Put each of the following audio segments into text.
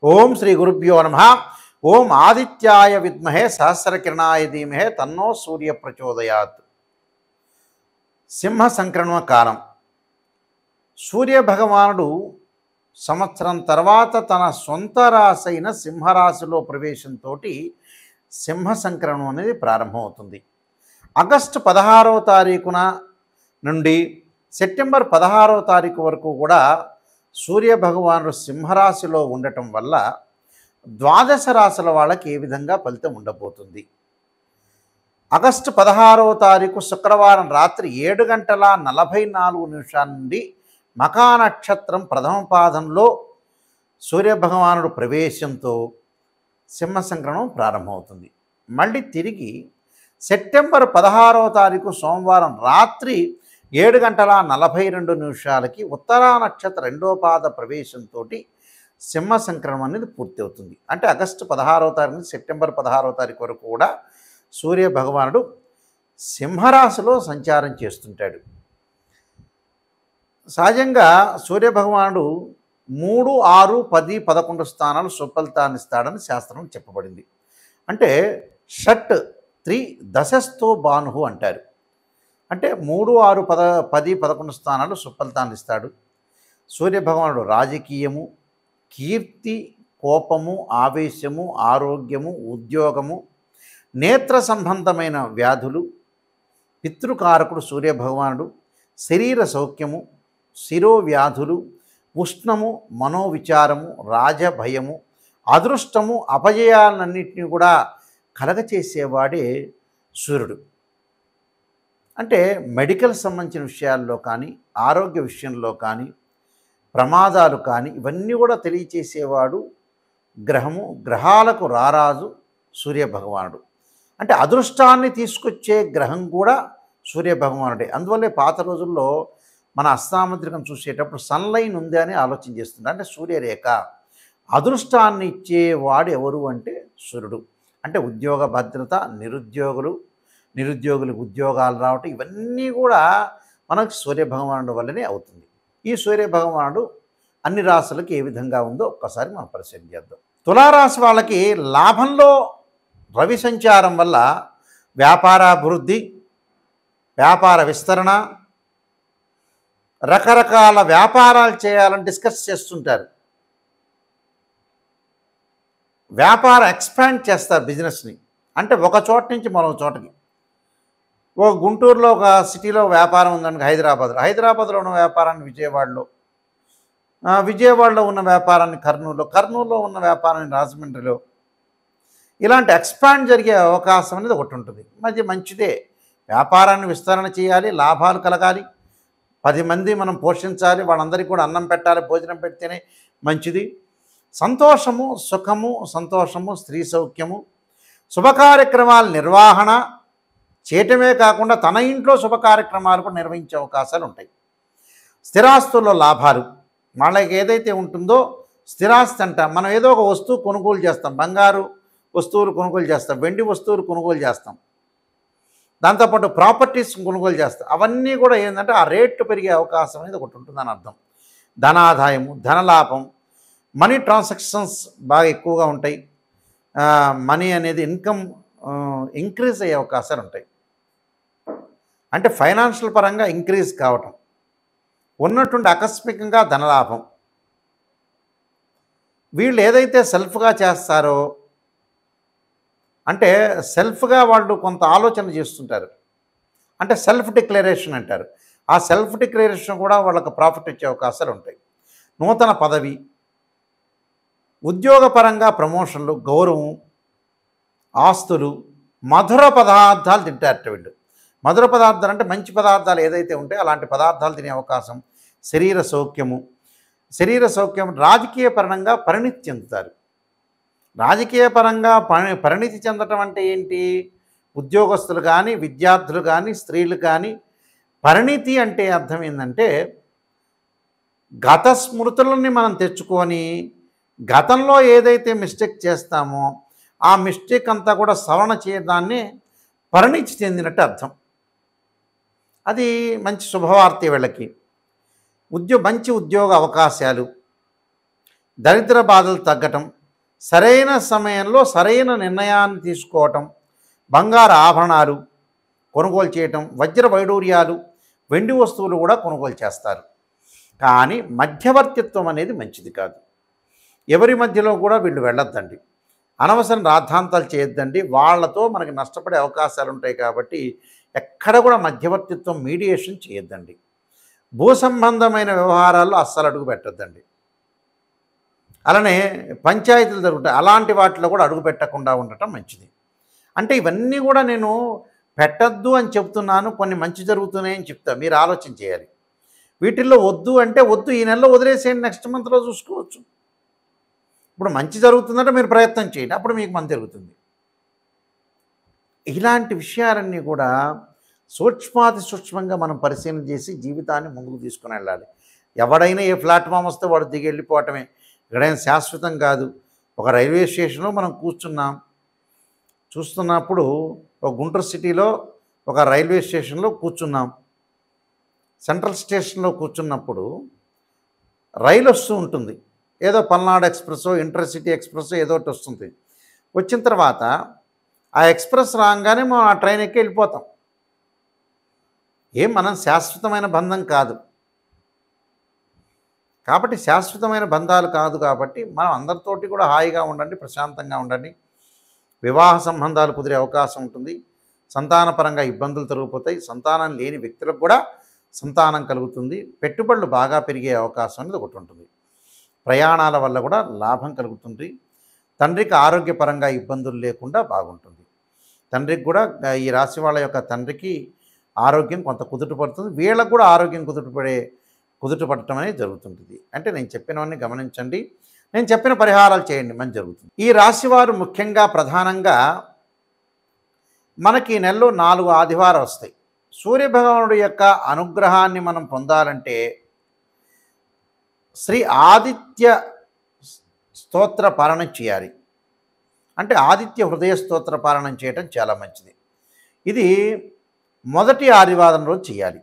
ఓం శ్రీ గురుభ్యో నమః. ఓం ఆదిత్యాయ విద్మహే సహస్రకిరణాయ ధీమహే తన్నో సూర్య ప్రచోదయాత్. సింహ సంక్రమణ కాలం. సూర్య భగవానుడు సంవత్సరం తర్వాత తన సొంత రాశైన సింహరాశిలో ప్రవేశంతో సింహ సంక్రమణం అనేది ప్రారంభమవుతుంది. ఆగస్టు 16వ తారీఖున నుండి సెప్టెంబర్ 16వ తారీఖు వరకు కూడా సూర్య భగవానుడు సింహరాశిలో ఉండటం వల్ల ద్వాదశ రాశుల వాళ్ళకి ఏ విధంగా ఫలితం ఉండబోతుంది. ఆగస్టు 16వ తారీఖు శుక్రవారం రాత్రి 7:44 నుండి మఖా నక్షత్రం ప్రథమ పాదంలో సూర్యభగవానుడు ప్రవేశంతో సింహ సంక్రమణం ప్రారంభమవుతుంది. మళ్ళీ తిరిగి సెప్టెంబర్ 16వ తారీఖు సోమవారం రాత్రి 7:42 ఉత్తరా నక్షత్ర రెండో పాద ప్రవేశంతో సింహ సంక్రమణం అనేది పూర్తి అవుతుంది. అంటే ఆగస్టు 16వ తారీఖు నుంచి సెప్టెంబర్ 16వ తారీఖు వరకు కూడా సూర్య భగవానుడు సింహరాశిలో సంచారం చేస్తుంటాడు. సహజంగా సూర్య భగవానుడు 3, 6, 10, 11 స్థానాలు సుఫలితాన్ని ఇస్తాడని శాస్త్రం చెప్పబడింది. అంటే షట్ 3 దశస్థో భాను అంటారు. అంటే 3, 6, 10, 11 స్థానాలు సుఫలితాన్ని ఇస్తాడు. సూర్యభగవానుడు రాజకీయము, కీర్తి, కోపము, ఆవేశము, ఆరోగ్యము, ఉద్యోగము, నేత్ర సంబంధమైన వ్యాధులు, పితృకారకుడు సూర్యభగవానుడు, శరీర సౌఖ్యము, శిరోవ్యాధులు, ఉష్ణము, మనోవిచారము, రాజభయము, అదృష్టము, అపజయాలన్నింటినీ కూడా కలగచేసేవాడే సూర్యుడు. అంటే మెడికల్ సంబంధించిన విషయాల్లో కానీ, ఆరోగ్య విషయంలో కానీ, ప్రమాదాలు కానీ ఇవన్నీ కూడా తెలియచేసేవాడు గ్రహము. గ్రహాలకు రారాజు సూర్యభగవానుడు. అంటే అదృష్టాన్ని తీసుకొచ్చే గ్రహం కూడా సూర్యభగవానుడే. అందువల్లే పాత రోజుల్లో మన అస్తాముద్రికం చూసేటప్పుడు సన్లైన్ ఉంది అని ఆలోచన చేస్తుంటారు. అంటే సూర్యరేఖ అదృష్టాన్ని ఇచ్చేవాడు ఎవరు అంటే సూర్యుడు. అంటే ఉద్యోగ భద్రత, నిరుద్యోగులకు ఉద్యోగాలు రావటం ఇవన్నీ కూడా మనకు సూర్యభగవానుడు వల్లనే అవుతుంది. ఈ సూర్యభగవానుడు అన్ని రాశులకు ఏ విధంగా ఉందో ఒక్కసారి మనం పరిశీలన చేద్దాం. తులారాశి వాళ్ళకి లాభంలో రవి సంచారం వల్ల వ్యాపారాభివృద్ధి, వ్యాపార విస్తరణ, రకరకాల వ్యాపారాలు చేయాలని డిస్కస్ చేస్తుంటారు. వ్యాపార ఎక్స్పాండ్ చేస్తారు బిజినెస్ని. అంటే ఒక చోట నుంచి మరో చోటకి. ఒక గుంటూరులో ఒక సిటీలో వ్యాపారం ఉందండి హైదరాబాద్లో ఉన్న వ్యాపారాన్ని విజయవాడలో ఉన్న వ్యాపారాన్ని కర్నూలులో ఉన్న వ్యాపారాన్ని రాజమండ్రిలో, ఇలాంటి ఎక్స్పాండ్ జరిగే అవకాశం అనేది ఒకటి ఉంటుంది. మంచిదే. వ్యాపారాన్ని విస్తరణ చేయాలి, లాభాలు కలగాలి, 10 మంది మనం పోషించాలి, వాళ్ళందరికీ కూడా అన్నం పెట్టాలి, భోజనం పెడితేనే మంచిది. సంతోషము, సుఖము, సంతోషము, స్త్రీ సౌఖ్యము, శుభకార్యక్రమాల నిర్వహణ చేయటమే కాకుండా తన ఇంట్లో శుభ కార్యక్రమాలు కూడా నిర్వహించే అవకాశాలు ఉంటాయి. స్థిరాస్తుల్లో లాభాలు, వాళ్ళకి ఏదైతే ఉంటుందో స్థిరాస్తి అంట. మనం ఏదో ఒక వస్తువు కొనుగోలు చేస్తాం, బంగారు వస్తువులు కొనుగోలు చేస్తాం, వెండి వస్తువులు కొనుగోలు చేస్తాం, దాంతోపాటు ప్రాపర్టీస్ కొనుగోలు చేస్తాం. అవన్నీ కూడా ఏంటంటే ఆ రేటు పెరిగే అవకాశం అనేది ఒకటి ఉంటుందని అర్థం. ధనాదాయము, ధనలాభం, మనీ ట్రాన్సాక్షన్స్ బాగా ఎక్కువగా ఉంటాయి. మనీ అనేది ఇన్కమ్ ఇంక్రీజ్ అయ్యే అవకాశాలు ఉంటాయి. అంటే ఫైనాన్షియల్ పరంగా ఇంక్రీజ్ కావటం, ఉన్నటువంటి ఆకస్మికంగా ధనలాభం. వీళ్ళు ఏదైతే సెల్ఫ్గా చేస్తారో, అంటే సెల్ఫ్గా వాళ్ళు కొంత ఆలోచన చేస్తుంటారు. అంటే సెల్ఫ్ డిక్లరేషన్ అంటారు. ఆ సెల్ఫ్ డిక్లరేషన్ కూడా వాళ్ళకు ప్రాఫిట్ ఇచ్చే అవకాశాలు ఉంటాయి. నూతన పదవి, ఉద్యోగపరంగా ప్రమోషన్లు, గౌరవం, ఆస్తులు, మధుర పదార్థాలు తింటారట వీళ్ళు. మధుర పదార్థాలు అంటే మంచి పదార్థాలు ఏదైతే ఉంటాయో అలాంటి పదార్థాలు తినే అవకాశం. శరీర సౌఖ్యం, రాజకీయ పరంగా పరిణితి చెందుతారు. రాజకీయ పరంగా పరిణితి చెందటం అంటే ఏంటి? ఉద్యోగస్తులు కానీ, విద్యార్థులు కానీ, స్త్రీలు కానీ పరిణితి అంటే అర్థం ఏంటంటే గత స్మృతులని మనం తెచ్చుకొని గతంలో ఏదైతే మిస్టేక్ చేస్తామో ఆ మిస్టేక్ అంతా కూడా సవరణ చేయడాన్ని పరిణితి చెందినట్టు అర్థం. అది మంచి శుభవార్త వీళ్ళకి. మంచి ఉద్యోగ అవకాశాలు, దరిద్ర బాధలు తగ్గటం, సరైన సమయంలో సరైన నిర్ణయాన్ని తీసుకోవటం, బంగారు ఆభరణాలు కొనుగోలు చేయటం, వజ్ర వైడూర్యాలు, వెండి వస్తువులు కూడా కొనుగోలు చేస్తారు. కానీ మధ్యవర్తిత్వం అనేది మంచిది కాదు. ఎవరి మధ్యలో కూడా వీళ్ళు వెళ్ళొద్దండి. అనవసరం రాద్ధాంతాలు చేయొద్దండి. వాళ్ళతో మనకి నష్టపడే అవకాశాలు ఉంటాయి కాబట్టి ఎక్కడ కూడా మధ్యవర్తిత్వం, మీడియేషన్ చేయొద్దండి. భూ సంబంధమైన వ్యవహారాల్లో అస్సలు అడుగు పెట్టొద్దండి. అలానే పంచాయతీలు జరుగుతాయి, అలాంటి వాటిలో కూడా అడుగు పెట్టకుండా ఉండటం మంచిది. అంటే ఇవన్నీ కూడా నేను పెట్టద్దు అని చెప్తున్నాను, కొన్ని మంచి జరుగుతున్నాయని చెప్తా, మీరు ఆలోచన చేయాలి. వీటిల్లో వద్దు అంటే వద్దు, ఈ నెలలో వదిలేసేయండి, నెక్స్ట్ మంత్లో చూసుకోవచ్చు. ఇప్పుడు మంచి జరుగుతుందంటే మీరు ప్రయత్నం చేయండి, అప్పుడు మీకు మంచి జరుగుతుంది. ఇలాంటి విషయాలన్నీ కూడా సూక్ష్మాతి సూక్ష్మంగా మనం పరిశీలన చేసి జీవితాన్ని ముందుకు తీసుకుని వెళ్ళాలి. ఎవడైనా ఏ ప్లాట్ఫామ్ వస్తే వాడు దిగి వెళ్ళిపోవటమే, ఎక్కడైనా శాశ్వతం కాదు. ఒక రైల్వే స్టేషన్లో మనం చూస్తున్నప్పుడు ఒక గుంటూరు సిటీలో ఒక రైల్వే స్టేషన్లో కూర్చున్నాం. సెంట్రల్ స్టేషన్లో కూర్చున్నప్పుడు రైలు వస్తూ ఉంటుంది, ఏదో పల్నాడు ఎక్స్ప్రెస్సో ఇంటర్సిటీ ఎక్స్ప్రెస్సో ఏదో ఒకటి వస్తుంది. వచ్చిన తర్వాత ఆ ఎక్స్ప్రెస్ రాగానే మనం ఆ ట్రైన్ ఎక్కి వెళ్ళిపోతాం. మనం శాశ్వతమైన బంధం కాదు కాబట్టి, శాశ్వతమైన బంధాలు కాదు కాబట్టి మనం అందరితోటి కూడా హాయిగా ఉండండి, ప్రశాంతంగా ఉండండి. వివాహ సంబంధాలు కుదిరే అవకాశం ఉంటుంది. సంతానపరంగా ఇబ్బందులు తొలగిపోతాయి. సంతానం లేని వ్యక్తులకు కూడా సంతానం కలుగుతుంది. పెట్టుబడులు బాగా పెరిగే అవకాశం అనేది ఒకటి ఉంటుంది. ప్రయాణాల వల్ల కూడా లాభం కలుగుతుంది. తండ్రికి ఆరోగ్యపరంగా ఇబ్బందులు లేకుండా బాగుంటుంది. తండ్రికి కూడా ఈ రాశి వాళ్ళ యొక్క తండ్రికి ఆరోగ్యం కొంత కుదుట పడుతుంది. వీళ్ళకు కూడా ఆరోగ్యం కుదుట పడటం అనేది జరుగుతుంటుంది. అంటే నేను చెప్పినవన్నీ గమనించండి, నేను చెప్పిన పరిహారాలు చేయండి, మంచి జరుగుతుంది. ఈ రాశివారు ముఖ్యంగా ప్రధానంగా మనకి ఈ నెలలో 4 ఆదివారాలు వస్తాయి. సూర్యభగవానుడి యొక్క అనుగ్రహాన్ని మనం పొందాలంటే శ్రీ ఆదిత్య స్తోత్ర పారాయణం చేయాలి. అంటే ఆదిత్య హృదయ స్తోత్ర పారాయణం చేయటం చాలా మంచిది. ఇది మొదటి ఆదివారం రోజు చేయాలి.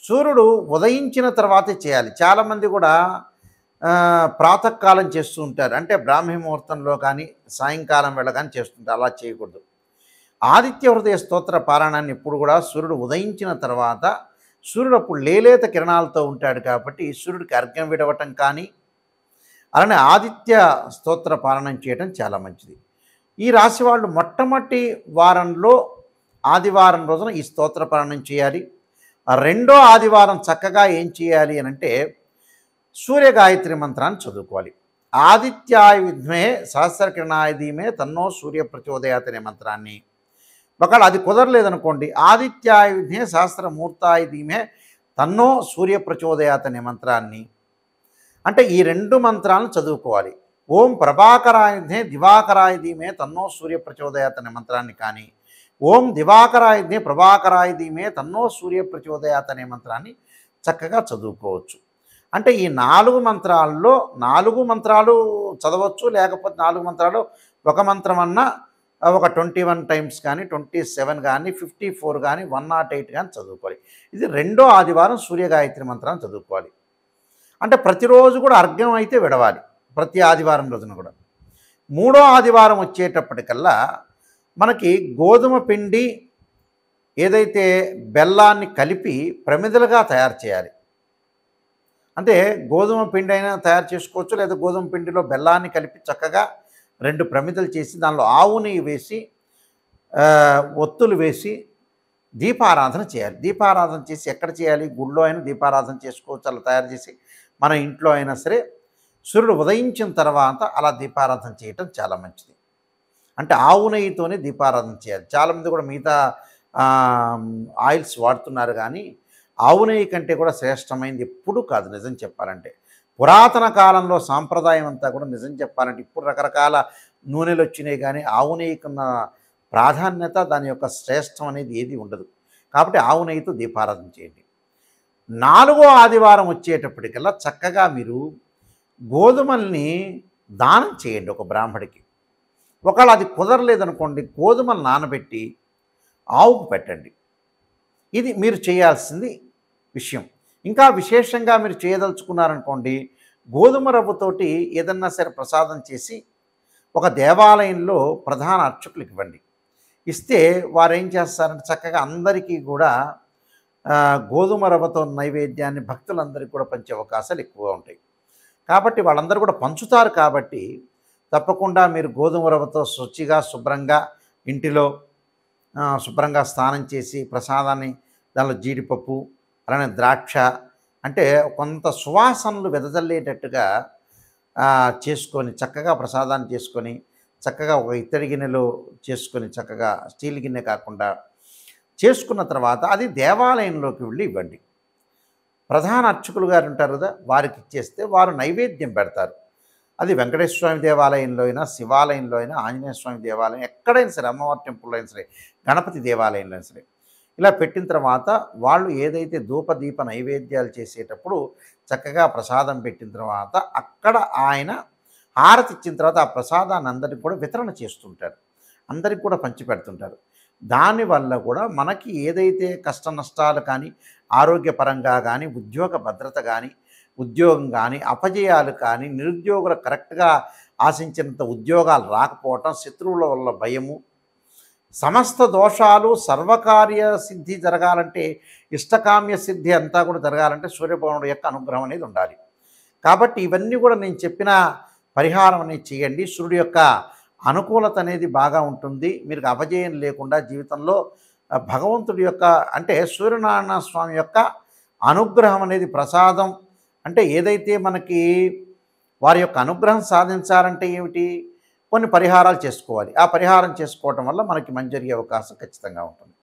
సూర్యుడు ఉదయించిన తర్వాతే చేయాలి. చాలామంది కూడా ప్రాతకాలం చేస్తూ ఉంటారు, అంటే బ్రాహ్మీ ముహూర్తంలో కానీ సాయంకాలం వేళ కానీ చేస్తుంటారు. అలా చేయకూడదు. ఆదిత్య హృదయ స్తోత్ర పారాయణాన్ని ఎప్పుడు కూడా సూర్యుడు ఉదయించిన తర్వాత, సూర్యుడు అప్పుడు లేలేత కిరణాలతో ఉంటాడు కాబట్టి సూర్యుడికి అర్ఘ్యం విడవటం కానీ, అలానే ఆదిత్య స్తోత్ర పారాయణం చేయడం చాలా మంచిది. ఈ రాశి వాళ్ళు మొట్టమొదటి వారంలో ఆదివారం రోజున ఈ స్తోత్ర పారాయణం చేయాలి. రెండో ఆదివారం చక్కగా ఏం చేయాలి అని అంటే సూర్య గాయత్రి మంత్రాన్ని చదువుకోవాలి. ఆదిత్యాయ విద్మే సహస్రకిరణాయ ధీమే తన్నో సూర్య ప్రచోదయాత్ అనే మంత్రాన్ని, ఒకవేళ అది కుదరలేదనుకోండి, ఆదిత్యాయ విద్మే సహస్రమూర్తాయ ధీమే తన్నో సూర్య ప్రచోదయాత్ అనే మంత్రాన్ని, అంటే ఈ 2 మంత్రాలను చదువుకోవాలి. ఓం ప్రభాకరాయ విద్మే దివాకరాయ ధీమే తన్నో సూర్య ప్రచోదయాత్ అనే మంత్రాన్ని కానీ, ఓం దివాకరాయ విద్మే ప్రభాకరాయ ధీమే తన్నో సూర్య ప్రచోదయాత్ అనే మంత్రాన్ని చక్కగా చదువుకోవచ్చు. అంటే ఈ 4 మంత్రాల్లో 4 మంత్రాలు చదవచ్చు, లేకపోతే 4 మంత్రాలు ఒక మంత్రం అన్నా ఒక 21 టైమ్స్ కానీ 27 కానీ 54 కానీ 108 కానీ చదువుకోవాలి. ఇది రెండో ఆదివారం సూర్యగాయత్రి మంత్రాన్ని చదువుకోవాలి. అంటే ప్రతిరోజు కూడా అర్ఘ్యం అయితే విడవాలి, ప్రతి ఆదివారం రోజున కూడా. మూడో ఆదివారం వచ్చేటప్పటికల్లా మనకి గోధుమ పిండి ఏదైతే బెల్లాన్ని కలిపి ప్రమిదలుగా తయారు చేయాలి. అంటే గోధుమ పిండి అయినా తయారు చేసుకోవచ్చు, లేదా గోధుమ పిండిలో బెల్లాన్ని కలిపి చక్కగా 2 ప్రమిదలు చేసి దానిలో ఆవు నెయ్యి వేసి ఒత్తులు వేసి దీపారాధన చేయాలి. దీపారాధన చేసి ఎక్కడ చేయాలి? గుళ్ళో అయినా దీపారాధన చేసుకోవచ్చు, అలా తయారు చేసి మన ఇంట్లో అయినా సరే సూర్యుడు ఉదయించిన తర్వాత అలా దీపారాధన చేయటం చాలా మంచిది. అంటే ఆవు నెయ్యితోనే దీపారాధన చేయాలి. చాలామంది కూడా మిగతా ఆయిల్స్ వాడుతున్నారు, కానీ ఆవు నెయ్యి కంటే కూడా శ్రేష్టమైనది ఎప్పుడూ కాదు నిజం చెప్పాలంటే. పురాతన కాలంలో సాంప్రదాయం అంతా కూడా నిజం చెప్పాలంటే, ఇప్పుడు రకరకాల నూనెలు వచ్చినాయి, కానీ ఆవు నెయ్యికున్న ప్రాధాన్యత, దాని యొక్క శ్రేష్టం అనేది ఏది ఉండదు. కాబట్టి ఆవు నెయ్యితో దీపారాధన చేయండి. 4వ ఆదివారం వచ్చేటప్పటికల్లా చక్కగా మీరు గోధుమల్ని దానం చేయండి ఒక బ్రాహ్మడికి. ఒకవేళ అది కుదరలేదనుకోండి, గోధుమలు నానబెట్టి ఆవుకు పెట్టండి. ఇది మీరు చేయాల్సింది విషయం. ఇంకా విశేషంగా మీరు చేయదలుచుకున్నారనుకోండి, గోధుమ రవ్వతోటి ఏదన్నా సరే ప్రసాదం చేసి ఒక దేవాలయంలో ప్రధాన అర్చకులకు ఇవ్వండి. ఇస్తే వారేం చేస్తారంటే చక్కగా అందరికీ కూడా గోధుమ రవ్వతో నైవేద్యాన్ని భక్తులందరికీ కూడా పంచే అవకాశాలు ఎక్కువగా ఉంటాయి. కాబట్టి వాళ్ళందరూ కూడా పంచుతారు కాబట్టి తప్పకుండా మీరు గోధుమ రవ్వతో శుచిగా శుభ్రంగా ఇంటిలో శుభ్రంగా స్నానం చేసి ప్రసాదాన్ని దానిలో జీడిపప్పు అలానే ద్రాక్ష అంటే కొంత సువాసనలు వెదజల్లేటట్టుగా చేసుకొని చక్కగా ప్రసాదాన్ని చేసుకొని చక్కగా ఒక ఇత్తడి గిన్నెలో చేసుకొని చక్కగా స్టీల్ గిన్నె కాకుండా చేసుకున్న తర్వాత అది దేవాలయంలోకి వెళ్ళి ఇవ్వండి. ప్రధాన అర్చకులు గారు ఉంటారు కదా, వారికి ఇచ్చేస్తే వారు నైవేద్యం పెడతారు. అది వెంకటేశ్వర స్వామి దేవాలయంలో అయినా, శివాలయంలో అయినా, ఆంజనేయ స్వామి దేవాలయం ఎక్కడైనా సరే, అమ్మవారి టెంపుల్లో అయినా సరే, గణపతి దేవాలయంలో అయినా సరే, ఇలా పెట్టిన తర్వాత వాళ్ళు ఏదైతే ధూపదీప నైవేద్యాలు చేసేటప్పుడు చక్కగా ప్రసాదం పెట్టిన తర్వాత అక్కడ ఆయన హారతి ఇచ్చిన తర్వాత ఆ ప్రసాదాన్ని అందరికి కూడా వితరణ చేస్తుంటారు, అందరికి కూడా పంచిపెడుతుంటారు. దానివల్ల కూడా మనకి ఏదైతే కష్ట నష్టాలు కానీ, ఆరోగ్యపరంగా కానీ, ఉద్యోగ భద్రత కానీ, ఉద్యోగం కానీ, అపజయాలు కానీ, నిరుద్యోగులు కరెక్ట్గా ఆశించినంత ఉద్యోగాలు రాకపోవటం, శత్రువుల వల్ల భయము, సమస్త దోషాలు సర్వకార్య సిద్ధి జరగాలంటే, ఇష్టకామ్య సిద్ధి అంతా కూడా జరగాలంటే సూర్యభగవానుడి యొక్క అనుగ్రహం అనేది ఉండాలి. కాబట్టి ఇవన్నీ కూడా నేను చెప్పిన పరిహారం అనేది చేయండి. సూర్యుడి యొక్క అనుకూలత అనేది బాగా ఉంటుంది. మీరు అపజయం లేకుండా జీవితంలో భగవంతుడి యొక్క అంటే సూర్యనారాయణ స్వామి యొక్క అనుగ్రహం అనేది ప్రసాదం అంటే ఏదైతే మనకి వారి యొక్క అనుగ్రహం సాధించాలంటే ఏమిటి, కొన్ని పరిహారాలు చేసుకోవాలి. ఆ పరిహారం చేసుకోవటం వల్ల మనకి మంచి జరిగే అవకాశం ఖచ్చితంగా ఉంటుంది.